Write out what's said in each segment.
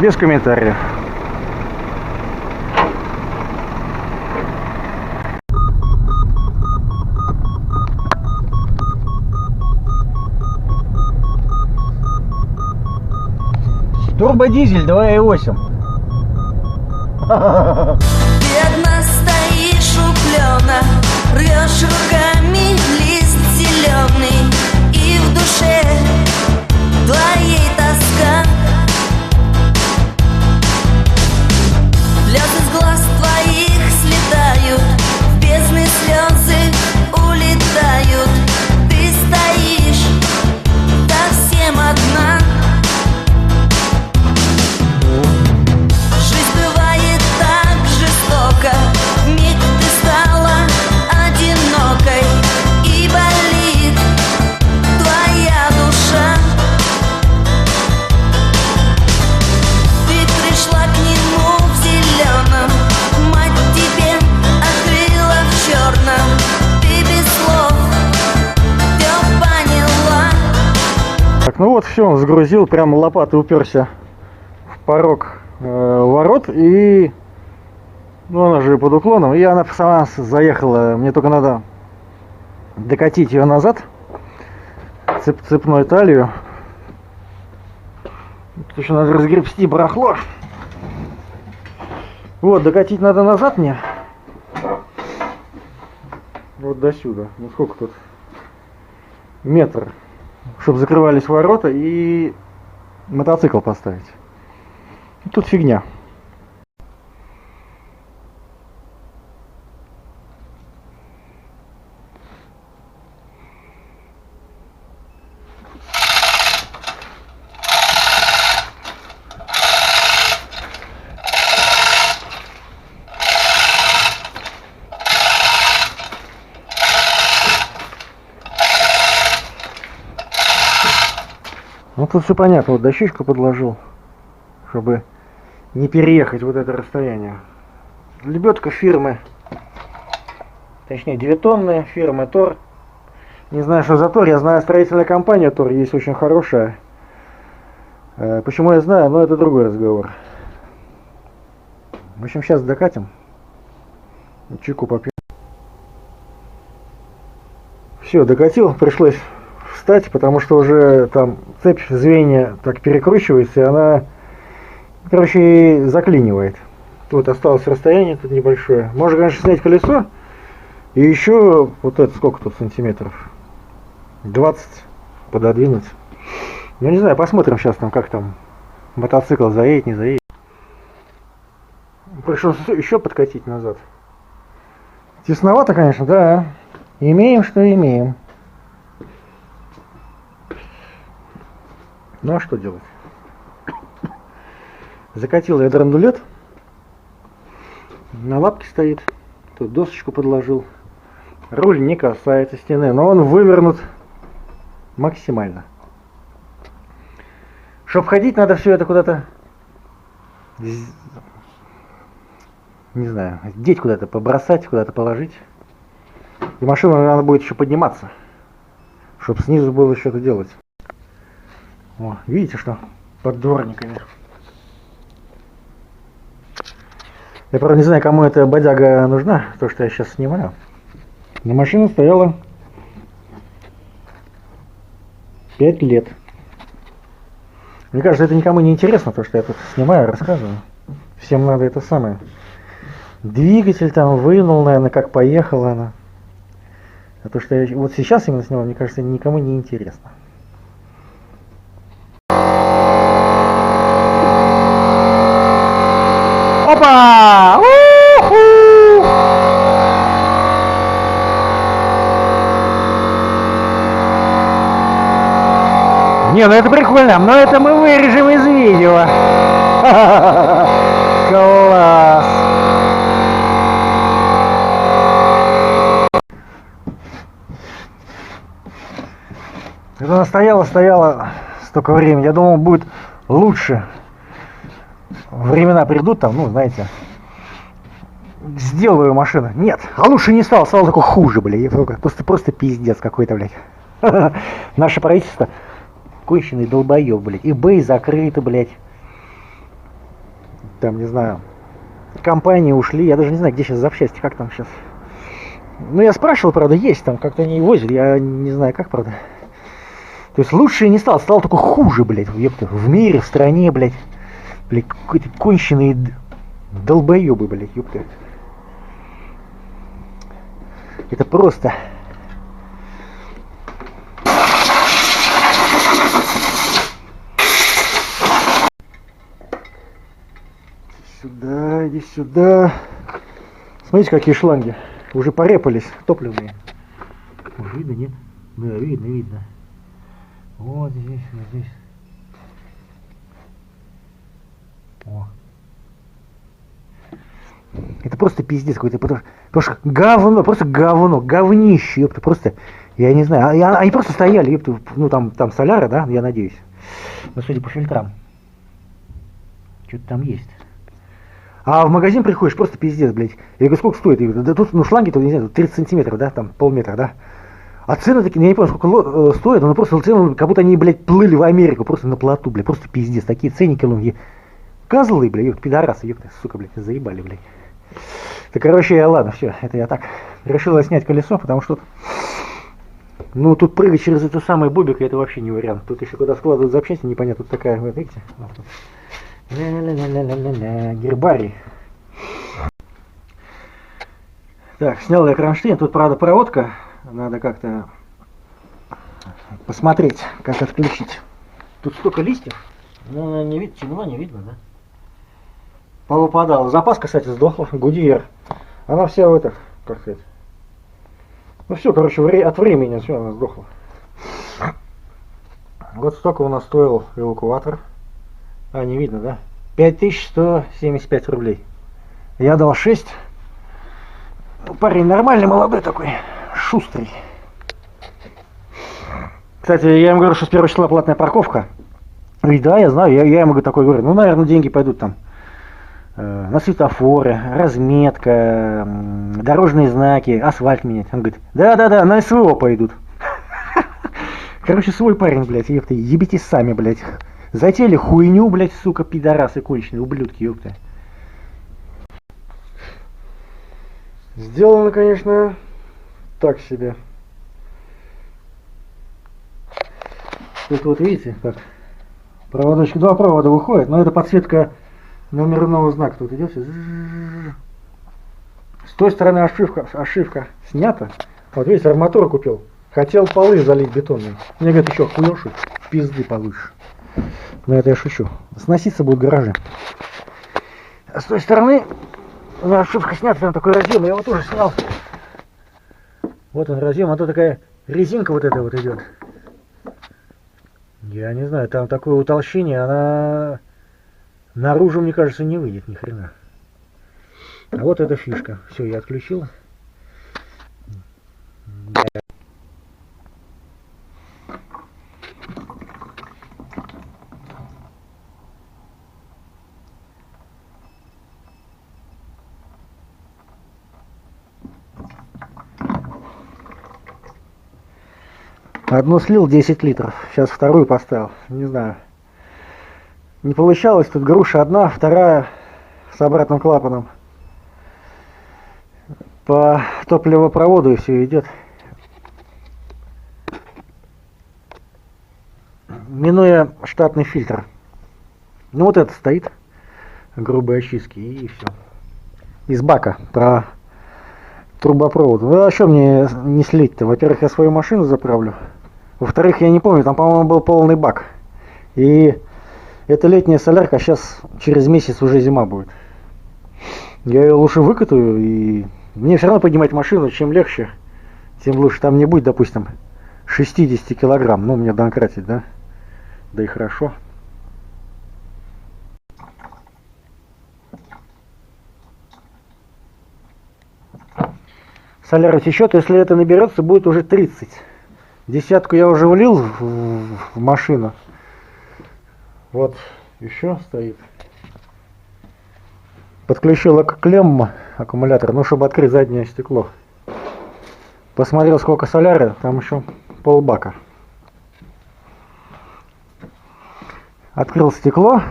Без комментариев. Турбодизель 2.8. Бедно стоишь у плена, рвешь руками лист зеленый, и в душе твоей тоска. Слезы с глаз твоих слетают, в бездны слезы улетают. Ты стоишь совсем одна. Жизнь бывает так жестока, миг ты стала одинокой, и болит твоя душа. Ты пришла к нему в зеленом, мать тебе открыла в черном. Ты без слов все поняла. Так, ну вот все, он загрузил, прямо лопатой уперся в порог ворот, и ну, она же под уклоном, и она сама заехала. Мне только надо докатить ее назад, цепной талию. Тут еще надо разгребсти барахло. Вот, докатить надо назад мне. Вот до сюда. Ну сколько тут? Метр. Чтобы закрывались ворота и мотоцикл поставить. Тут фигня. Ну тут все понятно, вот дощечку подложил, чтобы не переехать вот это расстояние. Лебедка фирмы, точнее 9-тонная, фирмы Тор. Не знаю, что за Тор, я знаю, строительная компания Тор есть очень хорошая. Почему я знаю, но это другой разговор. В общем, сейчас докатим. Чайку попьем. Все, докатил, пришлось встать, потому что уже там цепь звенья так перекручивается, и она, короче, заклинивает. Вот осталось расстояние тут небольшое. Можно, конечно, снять колесо и еще вот это сколько тут сантиметров? 20 пододвинуть. Ну не знаю, посмотрим сейчас там, как там мотоцикл заедет, не заедет. Пришлось еще подкатить назад. Тесновато, конечно, да. Имеем, что имеем. Ну а что делать? Закатил я драндулет. На лапке стоит. Тут досочку подложил. Руль не касается стены, но он вывернут максимально. Чтобы ходить, надо все это куда-то, не знаю, деть куда-то, побросать, куда-то положить. И машину надо будет еще подниматься, чтобы снизу было что-то делать. О, видите, что под дворниками. Я, правда, не знаю, кому эта бодяга нужна, то, что я сейчас снимаю. Но машина стояла 5 лет. Мне кажется, это никому не интересно, то, что я тут снимаю, рассказываю. Всем надо это самое. Двигатель там вынул, наверное, как поехала она. А то, что я вот сейчас именно снимаю, мне кажется, никому не интересно. Опа! У-ху! Не, ну это прикольно, но это мы вырежем из видео. Класс! Это она стояла столько времени. Я думал, будет лучше. Времена придут там, ну, знаете, сделаю машину. Нет, а лучше не стало только хуже, блядь. Просто пиздец какой-то, блядь. Наше правительство конченый долбоёб, блядь. eBay закрыто, блядь. там, не знаю, компании ушли, я даже не знаю, где сейчас запчасти, как там сейчас. Ну, я спрашивал, правда, есть там, как-то они возят, я не знаю, как, правда. То есть лучше не стал, стал только хуже, блядь, ёпта, в мире, в стране, блядь. Блядь, какой-то конченые долбоёбы, блядь, ёпта. Это просто... Сюда, иди сюда. Смотрите, какие шланги. Уже порепались, топливные. Уже видно, нет? Да, видно, видно. Вот здесь, вот здесь. О. Это просто пиздец какой-то, потому что говно, просто говно, говнище, ёпта, просто, я не знаю, они просто стояли, ёпта, ну там соляра, да, я надеюсь, но судя по фильтрам, что-то там есть. А в магазин приходишь, просто пиздец, блядь. Я говорю, сколько стоит? Я говорю, да тут, ну, шланги, тут, не знаю, 30 сантиметров, да, там, полметра, да. А цены такие, я не помню, сколько стоят, но просто цены, как будто они, блядь, плыли в Америку, просто на плоту, блядь, просто пиздец. Такие ценники, лонги. Козлы, блядь, ёпта, пидорасы, ёпта, сука, блядь, заебали, блядь. Так, короче, ладно, все, это я так. Решила снять колесо, потому что, ну, тут прыгать через эту самую бобик, это вообще не вариант. Тут еще куда складывают запчасти, непонятно, тут такая, вот, видите? Ля-ля-ля-ля-ля-ля, гербарий. Так, снял я кронштейн. Тут, правда, проводка. Надо как-то посмотреть, как отключить. Тут столько листьев. Ну, не видно, темно, не видно, да? Повыпадала. Запаска, кстати, сдохла. Гудьер. Она вся в этих, как сказать. Ну все, короче, от времени все, она сдохла. Вот столько у нас стоил эвакуатор. А, не видно, да? 5175 рублей. Я дал 6. Парень нормальный, молодой такой, шустрый. Кстати, я ему говорю, что с 1 числа платная парковка. И да, я знаю, я ему такой говорю, ну, наверное, деньги пойдут там на светофоры, разметка, дорожные знаки, асфальт менять. Он говорит, да, на СВО пойдут. Короче, свой парень, блядь, ёпта, ебитесь сами, блядь. Затеяли хуйню, блядь, сука, пидорасы конченые, ублюдки, ёпта. Сделано, конечно, так себе. Тут вот видите, как проводочки, два провода выходят, но это подсветка номерного знака. Тут идет. С той стороны ошибка снята. Вот видите, арматуру купил. Хотел полы залить бетонные. Мне говорят, еще хуёшь, пизды получишь. Но это я шучу. Сноситься будут гаражи. А с той стороны у меня ошибка снята, там такой разъем, я его тоже снял. Вот он разъем, а то такая резинка вот эта вот идет. Я не знаю, там такое утолщение, она наружу, мне кажется, не выйдет ни хрена. А вот эта фишка. Все, я отключил. Одну слил 10 литров, сейчас вторую поставил, не знаю. Не получалось, тут груша одна, вторая с обратным клапаном. По топливопроводу и все идет. Минуя штатный фильтр. Ну вот это стоит, грубые очистки, и все. Из бака про трубопровод. Ну а что мне не слить-то? Во-первых, я свою машину заправлю. Во-вторых, я не помню, там, по-моему, был полный бак. И это летняя солярка, сейчас через месяц уже зима будет. Я ее лучше выкатаю, и мне все равно поднимать машину, чем легче, тем лучше. Там не будет, допустим, 60 килограмм. Ну, мне донкратить, да? Да и хорошо. Соляра течет, если это наберется, будет уже 30. Десятку я уже влил в машину. Вот еще стоит. Подключил клемму аккумулятор, ну чтобы открыть заднее стекло. Посмотрел, сколько соляры, там еще полбака. Открыл стекло.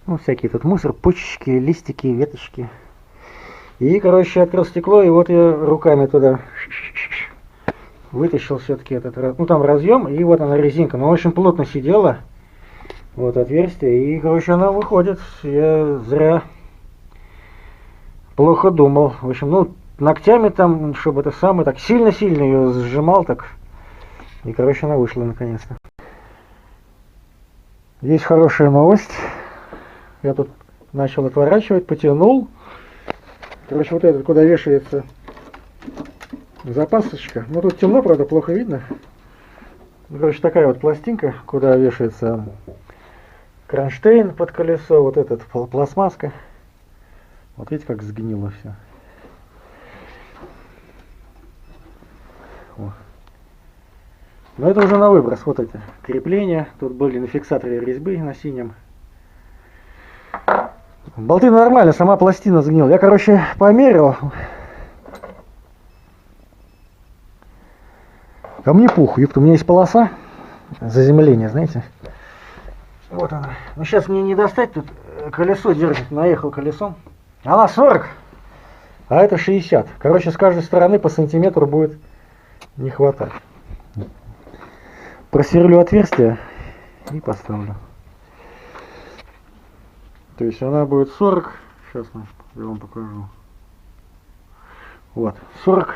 Ну, всякие тут мусор, почечки, листики, веточки. И, короче, открыл стекло, и вот я руками туда вытащил все-таки этот, ну, там разъем, и вот она резинка. Но очень плотно сидела, вот отверстие, и, короче, она выходит. Я зря плохо думал. В общем, ну, ногтями там, чтобы это самое, так сильно-сильно ее сжимал, так. И, короче, она вышла наконец-то. Есть хорошая новость. Я тут начал отворачивать, потянул. Короче, вот этот, куда вешается запасочка. Ну, тут темно, правда, плохо видно. Короче, такая вот пластинка, куда вешается кронштейн под колесо. Вот этот пластмасска. Вот видите, как сгнило все. О. Но это уже на выброс. Вот эти крепления. Тут были на фиксаторе резьбы на синем. Болты нормально, сама пластина сгнила. Я, короче, померил. А мне похуй, у меня есть полоса заземления, знаете. Вот она. Ну, сейчас мне не достать, тут колесо держит, наехал колесом. Она 40, а это 60. Короче, с каждой стороны по сантиметру будет не хватать. Просверлю отверстие и поставлю. То есть она будет 40. Сейчас я вам покажу. Вот, 40.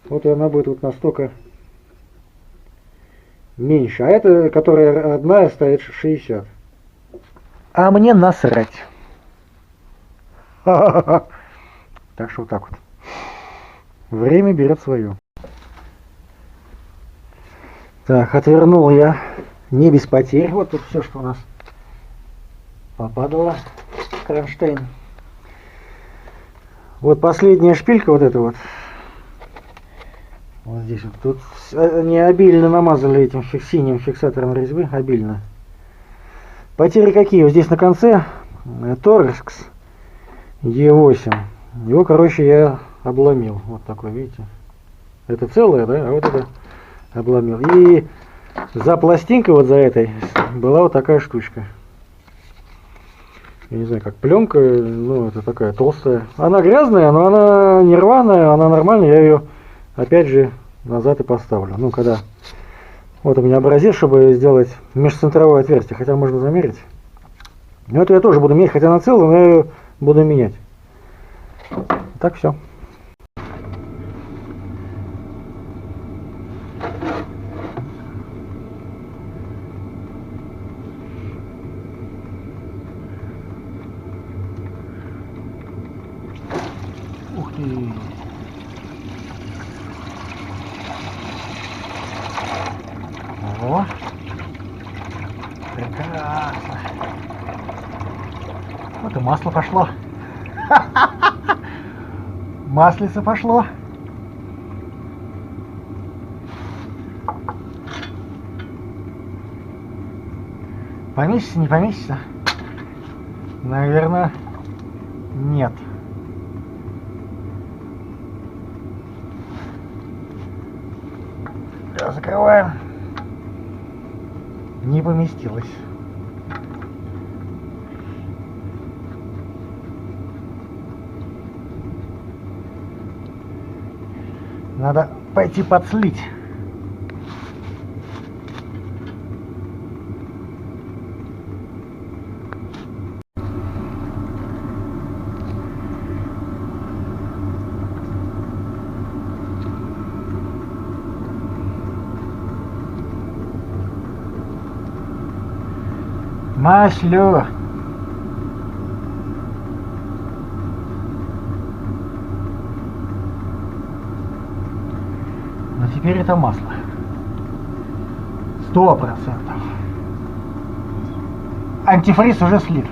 Вот и она будет вот настолько меньше. А эта, которая родная, стоит 60. А мне насрать. Так что вот так вот. Время берет свое. Так, отвернул я не без потерь. Вот тут все, что у нас попадало. Кронштейн. Вот последняя шпилька, вот эта вот. Вот здесь вот. Тут не обильно намазали этим синим фиксатором резьбы. Обильно. Потери какие? Вот здесь на конце Торекс E8. Его, короче, я обломил. Вот такой, видите? Это целое, да? А вот это обломил. И за пластинкой, вот за этой, была вот такая штучка. Я не знаю, как пленка, ну, это такая толстая. Она грязная, но она не рваная, она нормальная. Я ее, опять же, назад и поставлю. Ну, когда... Вот у меня образец, чтобы сделать межцентровое отверстие. Хотя можно замерить. Но это я тоже буду менять, хотя она целая, но я ее буду менять. Так, все. Ух ты! О! Прекрасно! Вот и масло пошло. Маслице пошло. Поместится, не поместится? Наверное, нет. Закрываем. Не поместилось. Надо пойти подслить. Масло. Но теперь это масло. 100%. Антифриз уже слит.